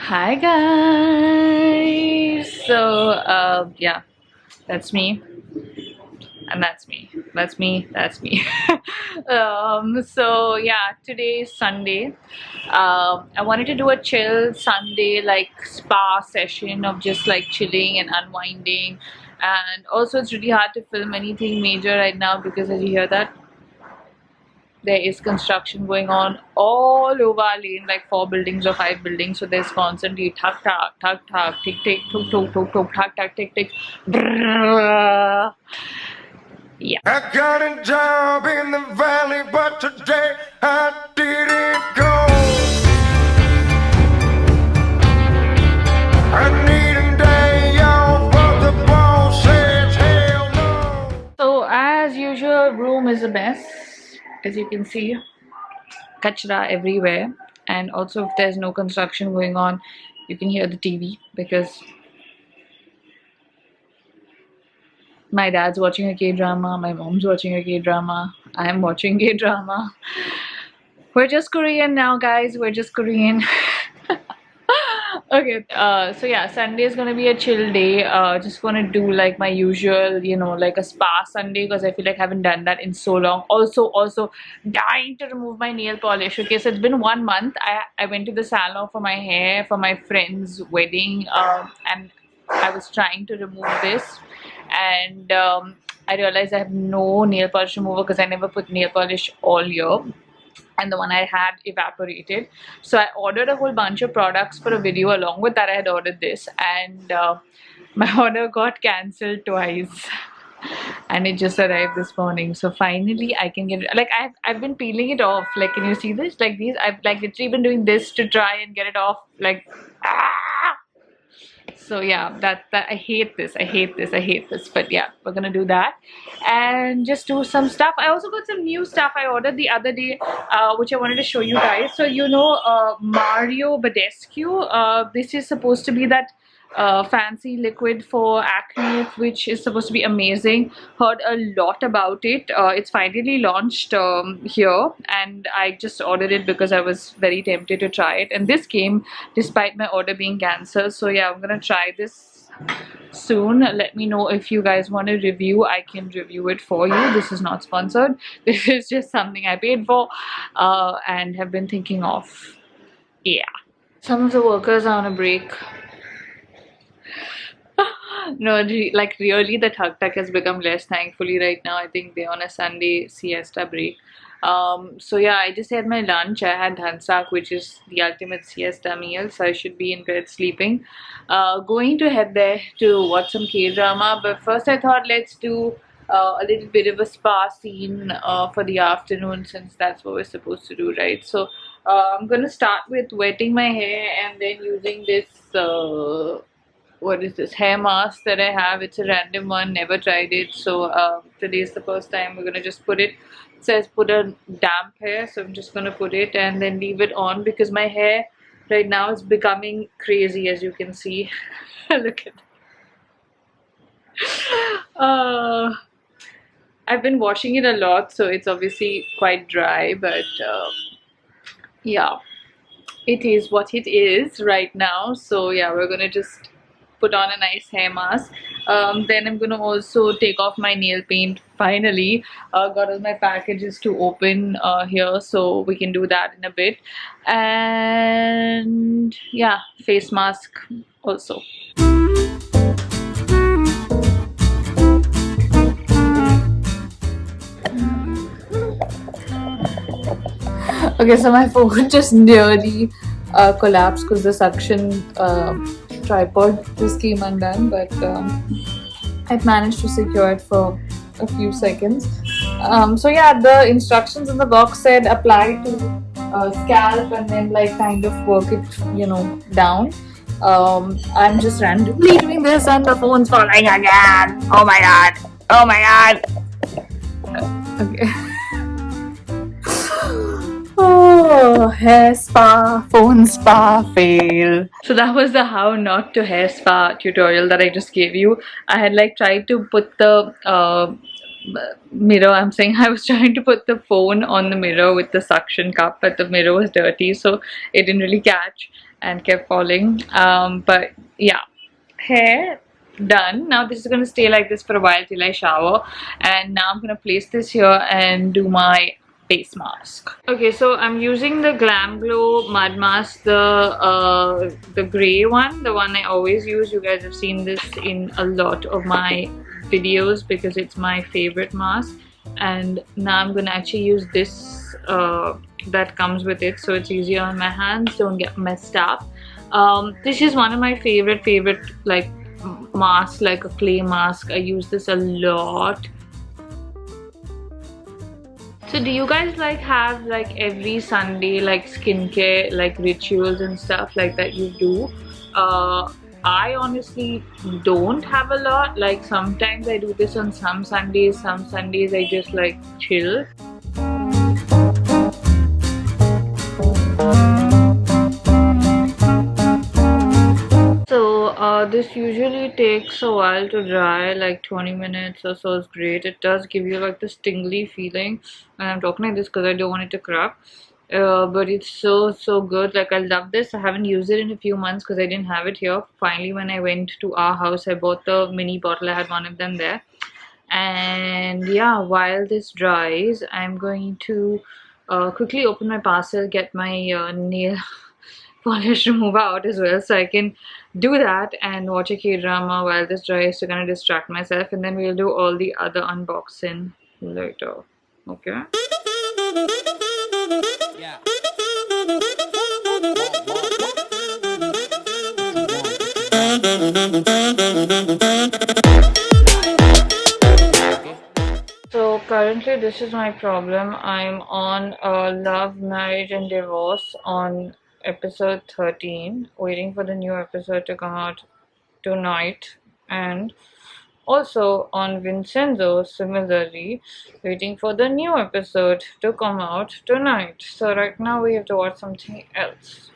Hi guys. Yeah, that's me, and that's me. That's me. That's me. So yeah, today is Sunday. I wanted to do a chill Sunday like spa session of just like chilling and unwinding. And also, it's really hard to film anything major right now because, as you hear that, there is construction going on all over our lane, like 4 buildings or 5 buildings. So there's constantly tuck tuck tuck tuck tick tick tuk tuk tuk tuk tuck tuck tick tick. Yeah. I got a job in the valley, but today I didn't go. I need a day off, but the boss says hell no. So as usual, room is a mess. As you can see, kachra everywhere. And also, if there's no construction going on, you can hear the TV because my dad's watching a K-drama, my mom's watching a K-drama, I'm watching K-drama. We're just Korean now, guys. We're just Korean. Okay, so yeah, Sunday is gonna be a chill day. Just gonna do like my usual, like a spa Sunday because I feel like I haven't done that in so long. Also dying to remove my nail polish. Okay, so it's been 1 month. I went to the salon for my hair for my friend's wedding, and I was trying to remove this, and I realized I have no nail polish remover because I never put nail polish all year. And the one I had evaporated, so I ordered a whole bunch of products for a video. Along with that, I had ordered this, and my order got cancelled twice, and it just arrived this morning. So finally I can get it. Like I've been peeling it off. Like, can you see this? Like these, I've like literally been doing this to try and get it off. Like so yeah, that I hate this. But yeah, we're gonna do that and just do some stuff. I also got some new stuff I ordered the other day, which I wanted to show you guys. So Mario Badescu, this is supposed to be that fancy liquid for acne, which is supposed to be amazing. Heard a lot about it. It's finally launched here, and I just ordered it because I was very tempted to try it, and this came despite my order being cancelled. So yeah, I'm gonna try this soon. Let me know if you guys want a review. I can review it for you. This is not sponsored. This is just something I paid for and have been thinking of. Yeah, some of the workers are on a break. No, like really, the tuk tuk has become less, thankfully, right now. I think they're on a Sunday siesta break. So yeah, I just had my lunch. I had dhansak, which is the ultimate siesta meal. So I should be in bed sleeping. Going to head there to watch some K-drama. But first I thought let's do a little bit of a spa scene for the afternoon, since that's what we're supposed to do, right? So I'm gonna start with wetting my hair and then using this what is this hair mask that I have. It's a random one, never tried it, so today's the first time. We're gonna just put it. It says put a damp hair, so I'm just gonna put it and then leave it on because my hair right now is becoming crazy, as you can see. Look at I've been washing it a lot, so it's obviously quite dry, but yeah, it is what it is right now. So yeah, we're gonna just put on a nice hair mask. Then I'm gonna also take off my nail paint. Finally got all my packages to open here, so we can do that in a bit. And yeah, face mask also. Okay, so my phone just nearly collapsed because the suction tripod just came undone, but I managed to secure it for a few seconds. So yeah, the instructions in the box said apply to scalp and then like kind of work it, down. I'm just randomly doing this and the phone's falling again. Oh my god. Okay. Oh, hair spa, phone spa fail. So that was the how not to hair spa tutorial that I just gave you. I had like tried to put the mirror, I was trying to put the phone on the mirror with the suction cup, but the mirror was dirty, so it didn't really catch. and kept falling. But yeah, hair done. Now this is going to stay like this for a while till I shower, and now I'm going to place this here and do my face mask. Okay, so I'm using the Glamglow mud mask, the gray one, the one I always use. You guys have seen this in a lot of my videos because it's my favorite mask. And now I'm gonna actually use this that comes with it, so it's easier on my hands, don't get messed up. This is one of my favorite like masks, like a clay mask. I use this a lot. So do you guys like have like every Sunday like skincare like rituals and stuff like that you do? I honestly don't have a lot. Like sometimes I do this on some Sundays I just like chill. So this usually takes a while to dry, like 20 minutes or so is great. It does give you like this tingly feeling, and I'm talking like this because I don't want it to crack. But it's so good. Like I love this. I haven't used it in a few months because I didn't have it here. Finally, when I went to our house, I bought the mini bottle. I had one of them there. And yeah, while this dries, I'm going to quickly open my parcel, get my nail polish remover out as well, so I can do that and watch a K-drama while this dries to kind of distract myself, and then we'll do all the other unboxing later. Okay? Yeah. So currently this is my problem. I'm on Love, Marriage and Divorce on episode 13, waiting for the new episode to come out tonight, and also on Vincenzo, similarly waiting for the new episode to come out tonight. So right now we have to watch something else.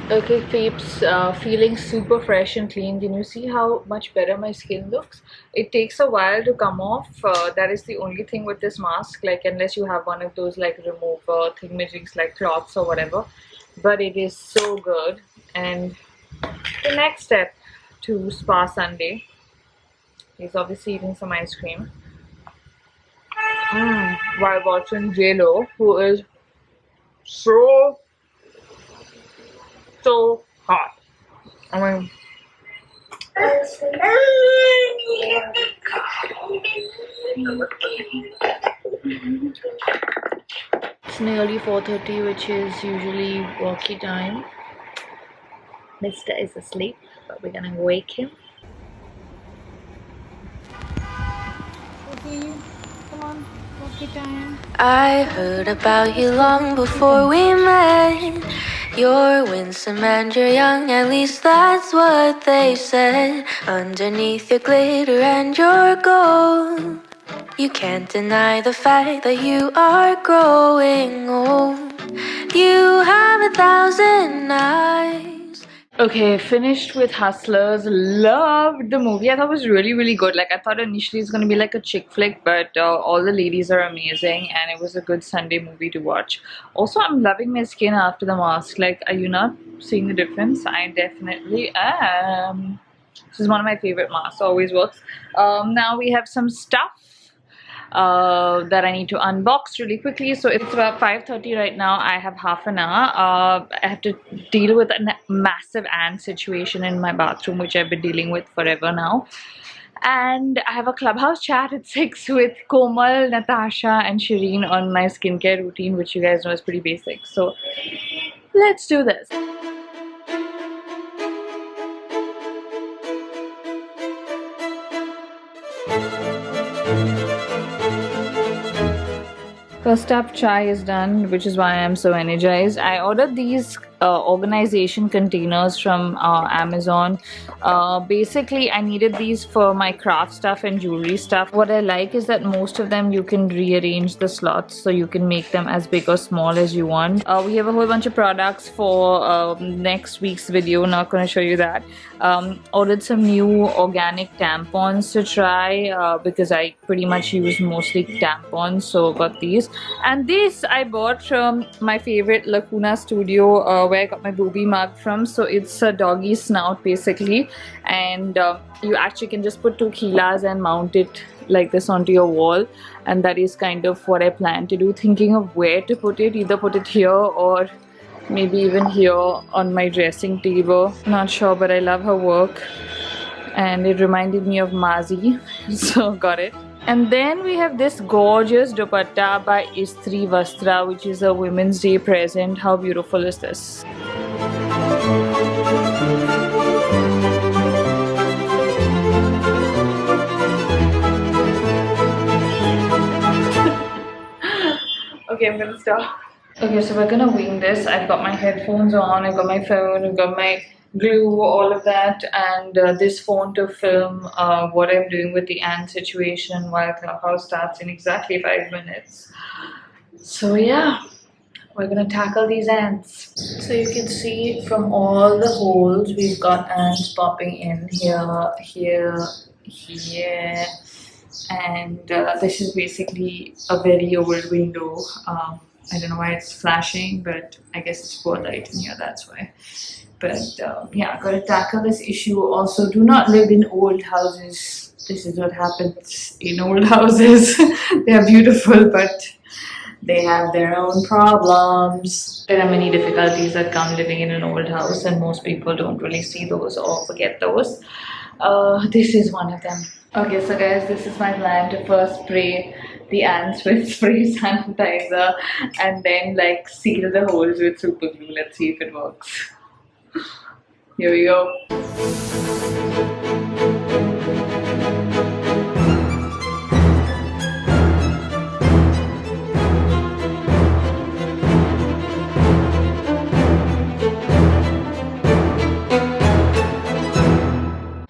Okay peeps, feeling super fresh and clean. Can you see how much better my skin looks? It takes a while to come off. That is the only thing with this mask, like unless you have one of those like remover thingamajigs like cloths or whatever. But it is so good. And the next step to Spa Sunday is obviously eating some ice cream while watching J.Lo, who is so hot. I mean, it's nearly 4:30, which is usually walkie time. Mister is asleep, but we're gonna wake him. Okay, come on, walkie time. I heard about you long before we met. You're winsome and you're young, at least that's what they said. Underneath your glitter and your gold, you can't deny the fact that you are growing old. You have 1,000 eyes. Okay, finished with Hustlers. Loved the movie. I thought it was really good. Like I thought initially it's gonna be like a chick flick, but all the ladies are amazing, and it was a good Sunday movie to watch. Also, I'm loving my skin after the mask. Like, are you not seeing the difference? I definitely am. This is one of my favorite masks. Always works. Now we have some stuff that I need to unbox really quickly. So it's about 5:30 right now. I have half an hour. I have to deal with a massive ant situation in my bathroom, which I've been dealing with forever now. And I have a clubhouse chat at 6 with Komal, Natasha and Shireen on my skincare routine, which you guys know is pretty basic. So let's do this. First up, chai is done, which is why I'm so energized. I ordered these organization containers from Amazon. Basically, I needed these for my craft stuff and jewelry stuff. What I like is that most of them you can rearrange the slots so you can make them as big or small as you want. We have a whole bunch of products for next week's video. Not going to show you that. Ordered some new organic tampons to try because I pretty much use mostly tampons, so got these. And this I bought from my favorite Lacuna Studio where I got my booby mug from. So it's a doggy snout basically, and you actually can just put 2 keelas and mount it like this onto your wall, and that is kind of what I plan to do. Thinking of where to put it, either put it here or maybe even here on my dressing table. Not sure, but I love her work and it reminded me of Mazi, so got it. And then we have this gorgeous dupatta by Istri Vastra, which is a Women's Day present. How beautiful is this? Okay, I'm gonna stop. Okay, so we're gonna wing this. I've got my headphones on, I've got my phone, I've got my glue, all of that, and this phone to film what I'm doing with the ant situation while Clubhouse starts in exactly 5 minutes. So yeah, we're gonna tackle these ants. So you can see from all the holes we've got ants popping in here, here, here, and this is basically a very old window. I don't know why it's flashing, but I guess it's poor light in here, that's why. But yeah, I gotta tackle this issue. Also, do not live in old houses. This is what happens in old houses. They are beautiful, but they have their own problems. There are many difficulties that come living in an old house, and most people don't really see those or forget those. This is one of them. Okay, so guys, this is my plan to first spray the ants with spray sanitizer and then like seal the holes with super glue. Let's see if it works. Here we go.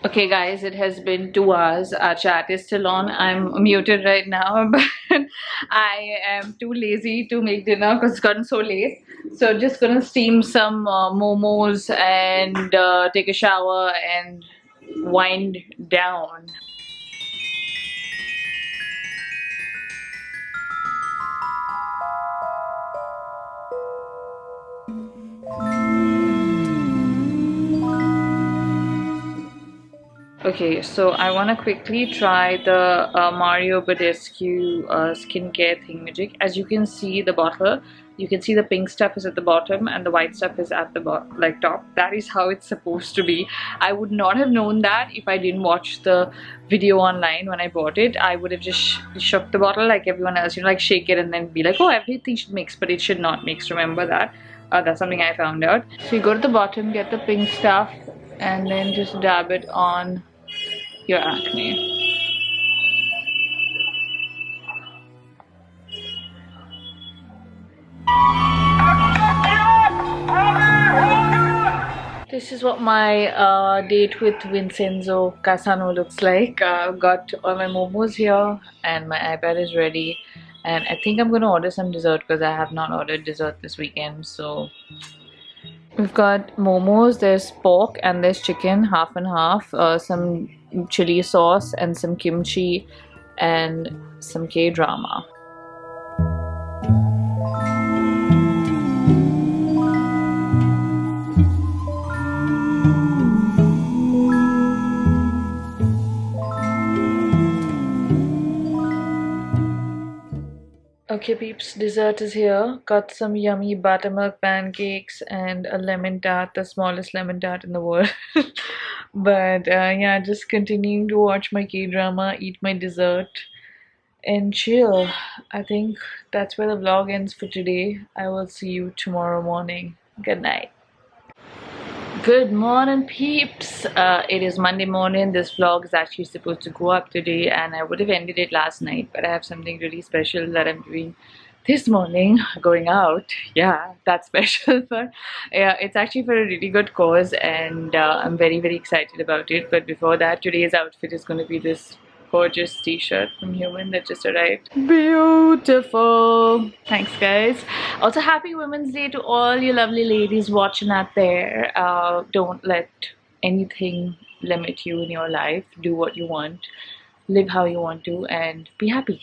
Okay guys, it has been 2 hours. Our chat is still on. I'm muted right now, but I am too lazy to make dinner because it's gotten so late. So just gonna steam some momos and take a shower and wind down. Okay, so I want to quickly try the Mario Badescu skincare thingamajig. As you can see the bottle, you can see the pink stuff is at the bottom and the white stuff is at the top. That is how it's supposed to be. I would not have known that if I didn't watch the video online when I bought it. I would have just shook the bottle like everyone else, you know, like shake it and then be like, oh, everything should mix, but it should not mix. Remember that. That's something I found out. So you go to the bottom, get the pink stuff, and then just dab it on your acne. This is what my date with Vincenzo Casano looks like. I've got all my momos here and my iPad is ready, and I think I'm gonna order some dessert because I have not ordered dessert this weekend. So we've got momos, there's pork and there's chicken, half and half, some chili sauce and some kimchi and some K-drama. Okay peeps, dessert is here. Got some yummy buttermilk pancakes and a lemon tart, the smallest lemon tart in the world. But yeah, just continuing to watch my K-drama, eat my dessert and chill. I think that's where the vlog ends for today. I will see you tomorrow morning. Good night. Good morning peeps. It is Monday morning. This vlog is actually supposed to go up today and I would have ended it last night, but I have something really special that I'm doing this morning going out, yeah, that's special. But yeah, it's actually for a really good cause, and I'm very excited about it. But before that, today's outfit is going to be this gorgeous t-shirt from Huemn that just arrived. Beautiful. Thanks guys. Also, happy Women's Day to all you lovely ladies watching out there. Don't let anything limit you in your life. Do what you want, live how you want to, and be happy.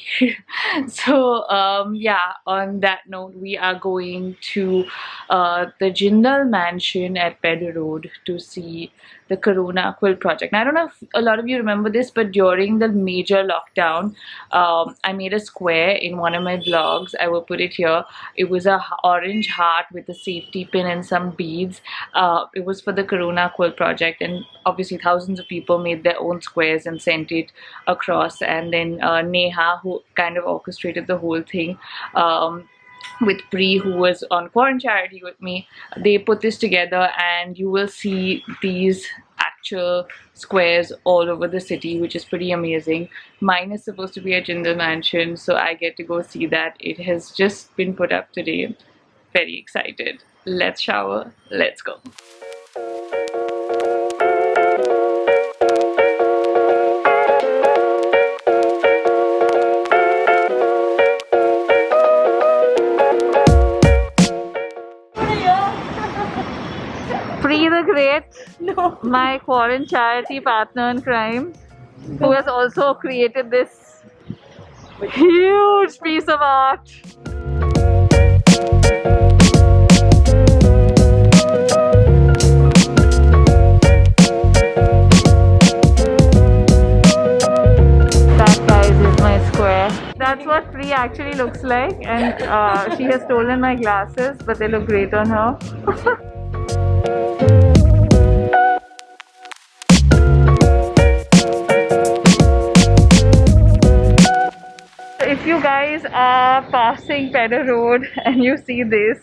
So yeah, on that note, we are going to the Jindal mansion at Pedder Road to see the Corona Quilt project. Now, I don't know if a lot of you remember this, but during the major lockdown, I made a square in one of my vlogs. I will put it here. It was a orange heart with a safety pin and some beads. It was for the Corona Quilt project, and obviously thousands of people made their own squares and sent it across. And then Neha, who kind of orchestrated the whole thing, with Pri, who was on Quarantine Charity with me, they put this together, and you will see these actual squares all over the city, which is pretty amazing. Mine is supposed to be at Jindal Mansion, so I get to go see that. It has just been put up today. Very excited. Let's shower. Let's go. Pri the Great, no, my foreign charity partner in crime, who has also created this huge piece of art. That, guys, is my square. That's what Pri actually looks like, and she has stolen my glasses, but they look great on her. If you guys are passing Pedder Road and you see this,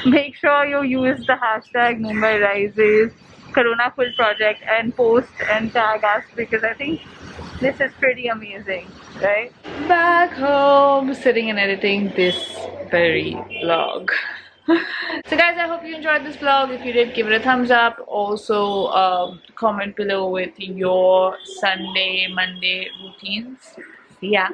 make sure you use the hashtag Mumbai Rises Corona Quilt Project and post and tag us, because I think this is pretty amazing, right? Back home, sitting and editing this very vlog. So guys, I hope you enjoyed this vlog. If you did, give it a thumbs up. Also comment below with your Sunday, Monday routines. See ya.